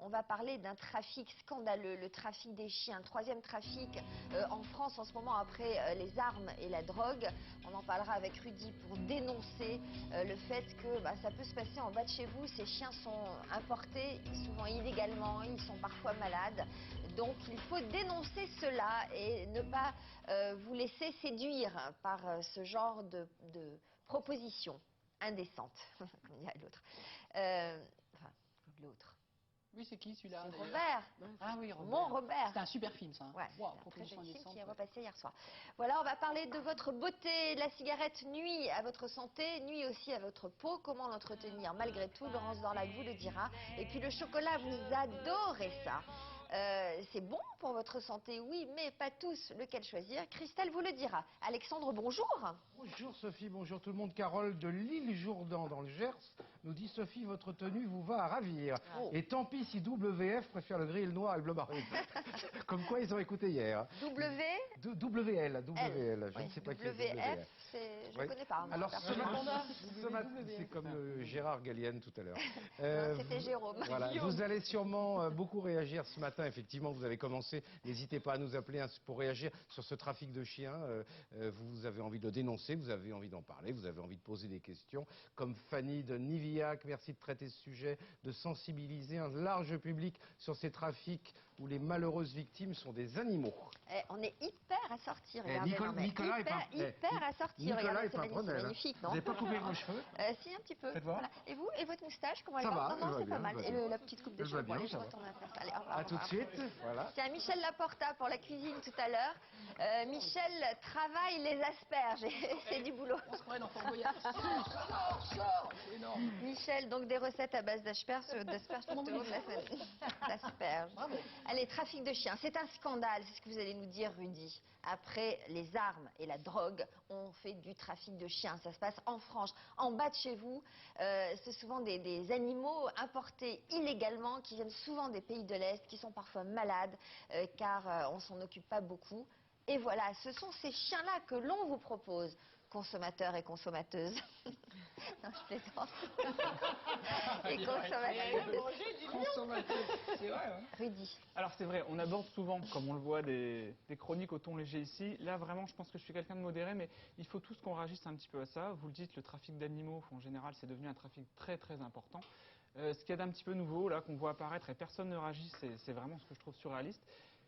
on va parler d'un trafic scandaleux, le trafic des chiens, troisième trafic en France en ce moment après les armes et la drogue. On en parlera avec Rudy pour dénoncer le fait que ça peut se passer en bas de chez vous. Ces chiens sont importés, souvent illégalement, ils sont parfois malades. Donc il faut dénoncer cela et ne pas vous laisser séduire par ce genre de propositions indécentes, comme dit l'autre. Enfin, l'autre. Oui, c'est qui celui-là? C'est Robert. Ah oui, Robert. Mon Robert. C'était un super film, ça. Ouais, wow, c'est un très proposition bel film indécente, qui est repassé hier soir. Voilà, on va parler de votre beauté. La cigarette nuit à votre santé, nuit aussi à votre peau. Comment l'entretenir malgré tout? Laurence Dorlac vous le dira. Et puis le chocolat, vous adorez ça. C'est bon pour votre santé, oui, mais pas tous. Lequel choisir? Christelle vous le dira. Alexandre, bonjour. Bonjour Sophie, bonjour tout le monde. Carole de l'île Jourdan dans le Gers nous dit: Sophie, votre tenue vous va à ravir. Oh. Et tant pis si WF préfère le gris et le noir et le bleu marine. Comme quoi ils ont écouté hier. WL, je ne sais pas qui est WF. Je ne connais pas. Alors ce matin, c'est comme Gérard Gallienne tout à l'heure. C'était Jérôme. Voilà, vous allez sûrement beaucoup réagir ce matin. Effectivement, vous avez commencé. N'hésitez pas à nous appeler pour réagir sur ce trafic de chiens. Vous avez envie de le dénoncer, vous avez envie d'en parler, vous avez envie de poser des questions. Comme Fanny de Nivillac, merci de traiter ce sujet, de sensibiliser un large public sur ces trafics où les malheureuses victimes sont des animaux. On est hyper à sortir. Nicolas hyper à sortir. Nicolas Regardez, c'est magnifique, non? Vous n'avez pas coupé vos cheveux? Si, un petit peu. Faites voir. Voilà. Et vous? Et votre moustache? Comment elle Ça va, Non, c'est bien, pas mal. Et la petite coupe de cheveux. bien, Allez, je ça va. retourne à faire ça. Allez, au revoir. À tout de suite. Voilà. Tiens, Michel Laporta pour la cuisine tout à l'heure. Michel travaille les asperges. C'est du boulot. On se croirait dans Fort Boyard. Sors. C'est énorme. Michel, donc des recettes à base d'asperges tout au long de la semaine. D'asperges. Allez, trafic de chiens, c'est un scandale, c'est ce que vous allez nous dire, Rudy. Après les armes et la drogue, on fait du trafic de chiens. Ça se passe en France, en bas de chez vous. C'est souvent des animaux importés illégalement qui viennent souvent des pays de l'Est, qui sont parfois malades, car on s'en occupe pas beaucoup. Et voilà, ce sont ces chiens-là que l'on vous propose, consommateurs et consommateuses. Non, je plaisante. Et consommateurs. C'est vrai, hein. Rudy. Alors c'est vrai, on aborde souvent, comme on le voit, des chroniques au ton léger ici. Là vraiment, je pense que je suis quelqu'un de modéré, mais il faut tous qu'on réagisse un petit peu à ça. Vous le dites, le trafic d'animaux, en général, c'est devenu un trafic très très important. Ce qu'il y a d'un petit peu nouveau, là, qu'on voit apparaître et personne ne réagit, c'est vraiment ce que je trouve surréaliste.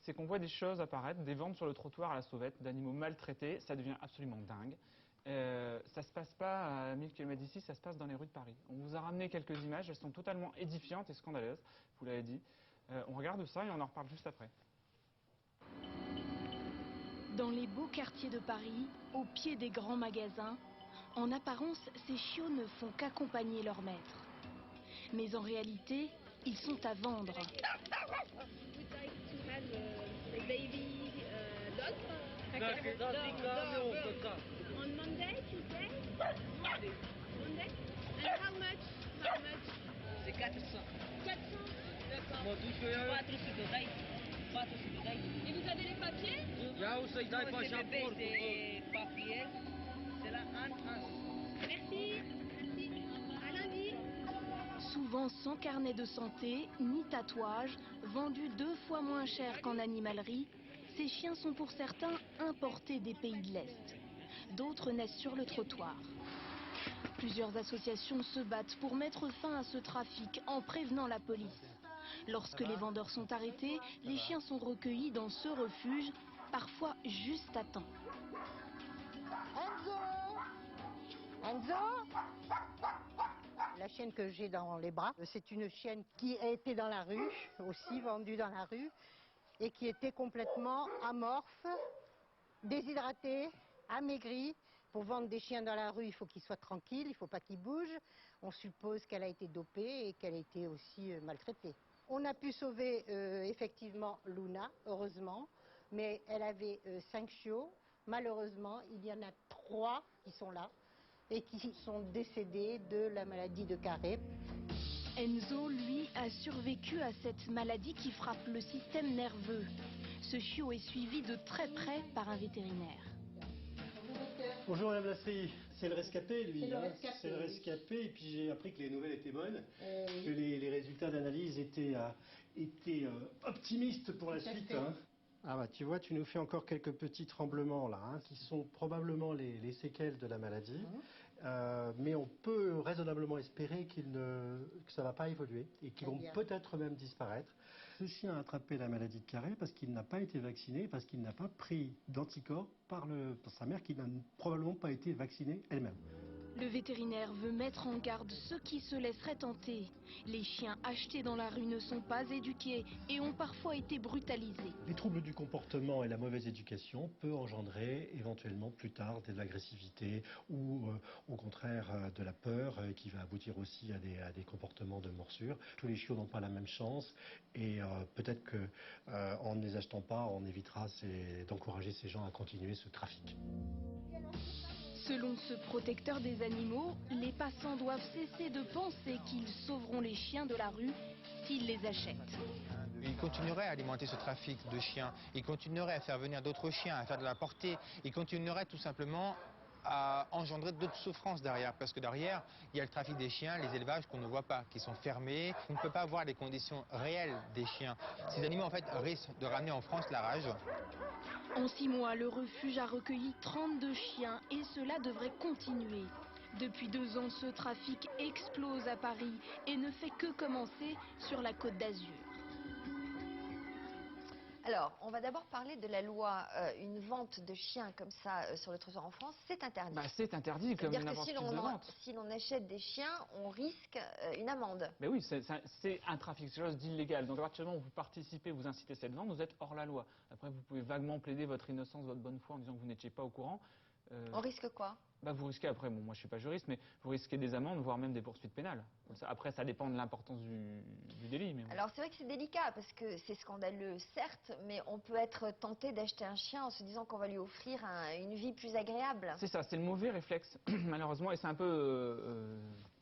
C'est qu'on voit des choses apparaître, des ventes sur le trottoir à la sauvette, d'animaux maltraités, ça devient absolument dingue. Ça se passe pas à 1000 km d'ici, ça se passe dans les rues de Paris. On vous a ramené quelques images, elles sont totalement édifiantes et scandaleuses, vous l'avez dit. On regarde ça et on en reparle juste après. Dans les beaux quartiers de Paris, au pied des grands magasins, en apparence, ces chiots ne font qu'accompagner leur maître. Mais en réalité, ils sont à vendre. On Monday, Tuesday? Monday. And how much? C'est 400. 400? D'accord. 400. Et vous avez les papiers? C'est des papiers. C'est là en France. Merci. À lundi. Souvent sans carnet de santé, ni tatouage, vendus 2 fois moins cher qu'en animalerie, ces chiens sont pour certains importés des pays de l'Est. D'autres naissent sur le trottoir. Plusieurs associations se battent pour mettre fin à ce trafic en prévenant la police. Lorsque les vendeurs sont arrêtés, les chiens sont recueillis dans ce refuge, parfois juste à temps. Enzo, la chienne que j'ai dans les bras, c'est une chienne qui a été dans la rue, aussi vendue dans la rue, et qui était complètement amorphe, déshydratée, amaigrie. Pour vendre des chiens dans la rue, il faut qu'ils soient tranquilles, il ne faut pas qu'ils bougent. On suppose qu'elle a été dopée et qu'elle a été aussi maltraitée. On a pu sauver effectivement Luna, heureusement, mais elle avait 5 chiots. Malheureusement, il y en a 3 qui sont là et qui sont décédés de la maladie de Carré. Enzo, lui, a survécu à cette maladie qui frappe le système nerveux. Ce chiot est suivi de très près par un vétérinaire. Bonjour Madame Lasserie, c'est le rescapé lui. C'est le rescapé. rescapé et puis j'ai appris que les nouvelles étaient bonnes, que les résultats d'analyse étaient été optimiste pour la suite. Hein. Ah bah tu vois, tu nous fais encore quelques petits tremblements là, hein, qui sont probablement les séquelles de la maladie. Mais on peut raisonnablement espérer que ça ne va pas évoluer et qu'ils vont peut-être même disparaître. Ce chien a attrapé la maladie de Carré parce qu'il n'a pas été vacciné, parce qu'il n'a pas pris d'anticorps par sa mère qui n'a probablement pas été vaccinée elle-même. Le vétérinaire veut mettre en garde ceux qui se laisseraient tenter. Les chiens achetés dans la rue ne sont pas éduqués et ont parfois été brutalisés. Les troubles du comportement et la mauvaise éducation peuvent engendrer éventuellement plus tard de l'agressivité ou au contraire de la peur qui va aboutir aussi à des comportements de morsure. Tous les chiots n'ont pas la même chance et peut-être qu'en ne les achetant pas, on évitera d'encourager ces gens à continuer ce trafic. Selon ce protecteur des animaux, les passants doivent cesser de penser qu'ils sauveront les chiens de la rue s'ils les achètent. Il continuerait à alimenter ce trafic de chiens, il continuerait à faire venir d'autres chiens, à faire de la portée, il continuerait tout simplement à engendrer d'autres souffrances derrière, parce que derrière, il y a le trafic des chiens, les élevages qu'on ne voit pas, qui sont fermés. On ne peut pas voir les conditions réelles des chiens. Ces animaux, en fait, risquent de ramener en France la rage. En 6 mois, le refuge a recueilli 32 chiens et cela devrait continuer. Depuis 2 ans, ce trafic explose à Paris et ne fait que commencer sur la Côte d'Azur. Alors, on va d'abord parler de la loi. Une vente de chiens comme ça sur le trottoir en France, c'est interdit. Bah, c'est interdit comme n'importe quelle vente. Si l'on achète des chiens, on risque une amende. Mais oui, c'est un trafic, c'est quelque chose d'illégal. Donc à partir du moment où vous participez, vous incitez cette vente, vous êtes hors la loi. Après, vous pouvez vaguement plaider votre innocence, votre bonne foi en disant que vous n'étiez pas au courant. On risque quoi? Bah, vous risquez après, bon moi je suis pas juriste, mais vous risquez des amendes, voire même des poursuites pénales. Après ça dépend de l'importance du délit. Mais bon. Alors c'est vrai que c'est délicat parce que c'est scandaleux certes, mais on peut être tenté d'acheter un chien en se disant qu'on va lui offrir une vie plus agréable. C'est ça, c'est le mauvais réflexe malheureusement et c'est un peu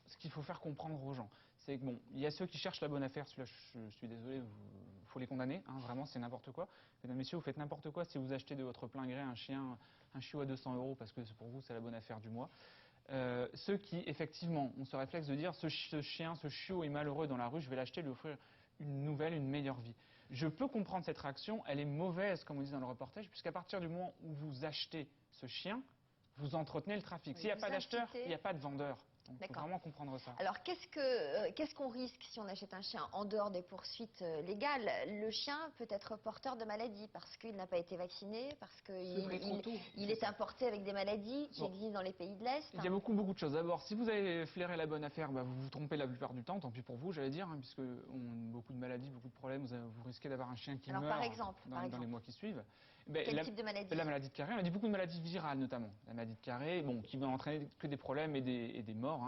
ce qu'il faut faire comprendre aux gens. C'est que bon, il y a ceux qui cherchent la bonne affaire, celui-là je suis désolé, il faut les condamner, hein, vraiment c'est n'importe quoi. Mesdames, messieurs, vous faites n'importe quoi si vous achetez de votre plein gré un chiot à 200 € parce que pour vous c'est la bonne affaire du mois. Ceux qui effectivement ont ce réflexe de dire ce chiot est malheureux dans la rue, je vais l'acheter, lui offrir une nouvelle, une meilleure vie. Je peux comprendre cette réaction, elle est mauvaise comme on dit dans le reportage, puisqu'à partir du moment où vous achetez ce chien, vous entretenez le trafic. Oui, s'il n'y a pas d'acheteur, il n'y a pas de vendeur. Il faut vraiment comprendre ça. Alors, qu'est-ce qu'on risque si on achète un chien en dehors des poursuites légales? Le chien peut être porteur de maladies parce qu'il n'a pas été vacciné, parce qu'il est importé avec des maladies qui existent dans les pays de l'Est. Il y a beaucoup de choses. D'abord, si vous avez flairé la bonne affaire, bah, vous vous trompez la plupart du temps, tant pis pour vous, j'allais dire, hein, puisque beaucoup de maladies, beaucoup de problèmes, vous risquez d'avoir un chien qui meurt dans les mois qui suivent. Quel type de maladie? La maladie de Carré, on a dit beaucoup de maladies virales notamment. La maladie de Carré, bon, qui va entraîner que des problèmes et des morts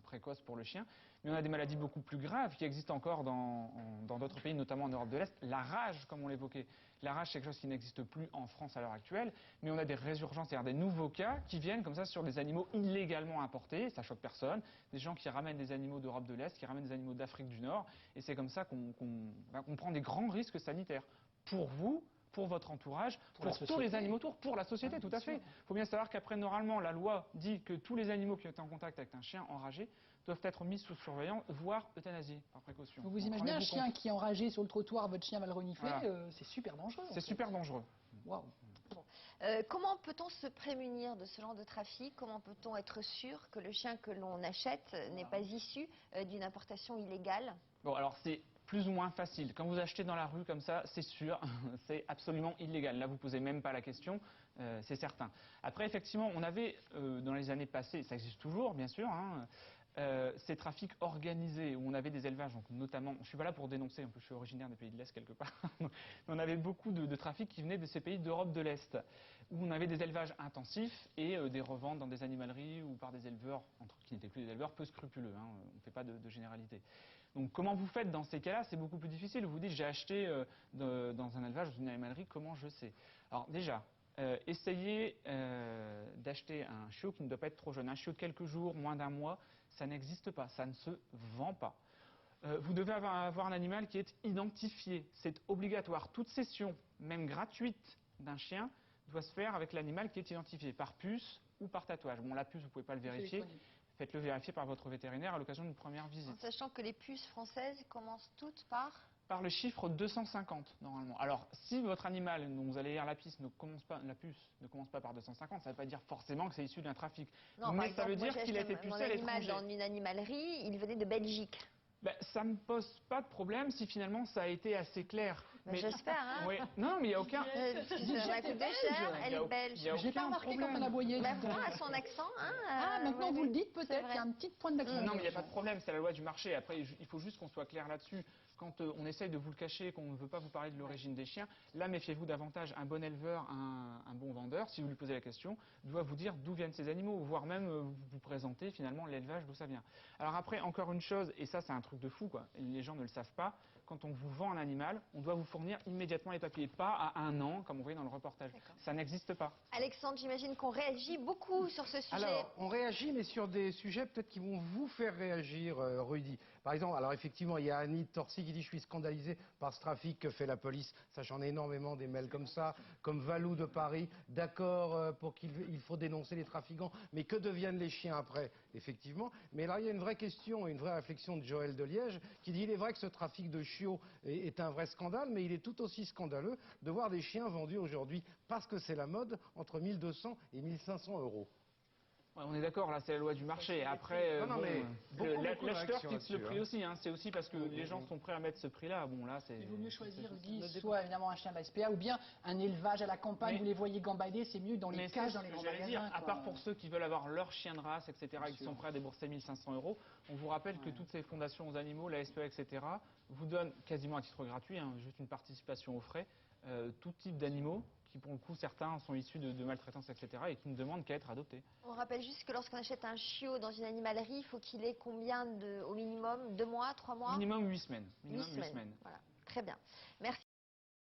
précoces pour le chien. Mais on a des maladies beaucoup plus graves qui existent encore dans d'autres pays, notamment en Europe de l'Est. La rage, comme on l'évoquait. La rage, c'est quelque chose qui n'existe plus en France à l'heure actuelle. Mais on a des résurgences, c'est-à-dire des nouveaux cas qui viennent comme ça sur des animaux illégalement importés. Ça choque personne. Des gens qui ramènent des animaux d'Europe de l'Est, qui ramènent des animaux d'Afrique du Nord. Et c'est comme ça qu'on prend des grands risques sanitaires. Pour vous, pour votre entourage, pour tous les animaux autour, pour la société, tout à fait. Il faut bien savoir qu'après, normalement, la loi dit que tous les animaux qui ont été en contact avec un chien enragé doivent être mis sous surveillance, voire euthanasiés, par précaution. Vous imaginez un chien qui est enragé sur le trottoir, votre chien va le renifler, c'est super dangereux. C'est super dangereux. Waouh. Comment peut-on se prémunir de ce genre de trafic? Comment peut-on être sûr que le chien que l'on achète n'est pas issu d'une importation illégale? Bon, alors c'est plus ou moins facile. Quand vous achetez dans la rue comme ça, c'est sûr, c'est absolument illégal. Là, vous ne posez même pas la question, c'est certain. Après, effectivement, on avait, dans les années passées, ça existe toujours, bien sûr, hein, ces trafics organisés où on avait des élevages, donc notamment, je suis pas là pour dénoncer, je suis originaire des pays de l'Est quelque part, on avait beaucoup de trafics qui venaient de ces pays d'Europe de l'Est, où on avait des élevages intensifs et des reventes dans des animaleries ou par des éleveurs, qui n'étaient plus des éleveurs, peu scrupuleux, hein, on ne fait pas de généralité. Donc comment vous faites dans ces cas-là? C'est beaucoup plus difficile. Vous dites j'ai acheté dans un élevage, dans une animalerie, comment je sais? Alors déjà, essayez d'acheter un chiot qui ne doit pas être trop jeune. Un chiot de quelques jours, moins d'un mois, ça n'existe pas, ça ne se vend pas. Vous devez avoir un animal qui est identifié, c'est obligatoire. Toute cession, même gratuite, d'un chien doit se faire avec l'animal qui est identifié, par puce ou par tatouage. Bon, la puce, vous ne pouvez pas le vérifier. Faites-le vérifier par votre vétérinaire à l'occasion d'une première visite. En sachant que les puces françaises commencent toutes par Par le chiffre 250, normalement. Alors, si votre animal dont vous allez lire la puce ne commence pas par 250, ça ne veut pas dire forcément que c'est issu d'un trafic. Non, mais par ça veut exemple, dire moi, qu'il a été j'ai acheté pucé à mon animal l'étranger. dans une animalerie, il venait de Belgique. Ben, ça ne me pose pas de problème si finalement ça a été assez clair. Ben, j'espère, hein. Oui. Non, mais il n'y a aucun... Ça coûte cher, elle est belge. Il y a J'ai pas aucun remarqué problème. quand on aboyait. Ben, moi, à son accent, hein. Ah, maintenant vous le dites, peut-être qu'il y a un petit point d'accent. Non, mais il n'y a pas de problème, c'est la loi du marché. Après, il faut juste qu'on soit clair là-dessus. Quand on essaye de vous le cacher, qu'on ne veut pas vous parler de l'origine des chiens, là, méfiez-vous davantage. Un bon éleveur, un bon vendeur, si vous lui posez la question, doit vous dire d'où viennent ces animaux, voire même vous présenter finalement l'élevage, d'où ça vient. Alors après, encore une chose, et ça c'est un truc de fou, quoi. Les gens ne le savent pas, quand on vous vend un animal, on doit vous fournir immédiatement les papiers, pas à 1 an, comme on voyait dans le reportage. Ça n'existe pas. Alexandre, j'imagine qu'on réagit beaucoup sur ce sujet. Alors, on réagit, mais sur des sujets peut-être qui vont vous faire réagir, Rudy. Par exemple, alors effectivement, il y a Annie de Torcy qui dit « Je suis scandalisé par ce trafic que fait la police ». Ça, j'en ai énormément des mails comme ça. Comme Valou de Paris, d'accord pour qu'il faut dénoncer les trafiquants, mais que deviennent les chiens après? Effectivement. Mais là, il y a une vraie question et une vraie réflexion de Joël de Liège qui dit « Il est vrai que ce trafic de chiots est un vrai scandale, mais il est tout aussi scandaleux de voir des chiens vendus aujourd'hui, parce que c'est la mode, entre 1200 et 1500 euros ». Ouais, on est d'accord, là c'est la loi du marché. Après, l'acheteur fixe le prix aussi. Hein. C'est aussi parce que les gens sont prêts à mettre ce prix-là. Bon, là, il vaut mieux choisir, soit évidemment un chien de la SPA ou bien un élevage à la campagne, vous les voyez gambader, c'est mieux dans les cages, dans les grands magasins. À part pour ceux qui veulent avoir leur chien de race, etc., et qui sont prêts à débourser 1500 euros, on vous rappelle que toutes ces fondations aux animaux, la SPA, etc., vous donnent quasiment à titre gratuit, hein, juste une participation aux frais, tout type d'animaux, qui pour le coup certains sont issus de maltraitance, etc., et qui ne demandent qu'à être adoptés. On rappelle juste que lorsqu'on achète un chiot dans une animalerie, il faut qu'il ait combien au minimum 2 mois, 3 mois? Minimum 8 semaines. Minimum 8 semaines. Voilà. Très bien. Merci.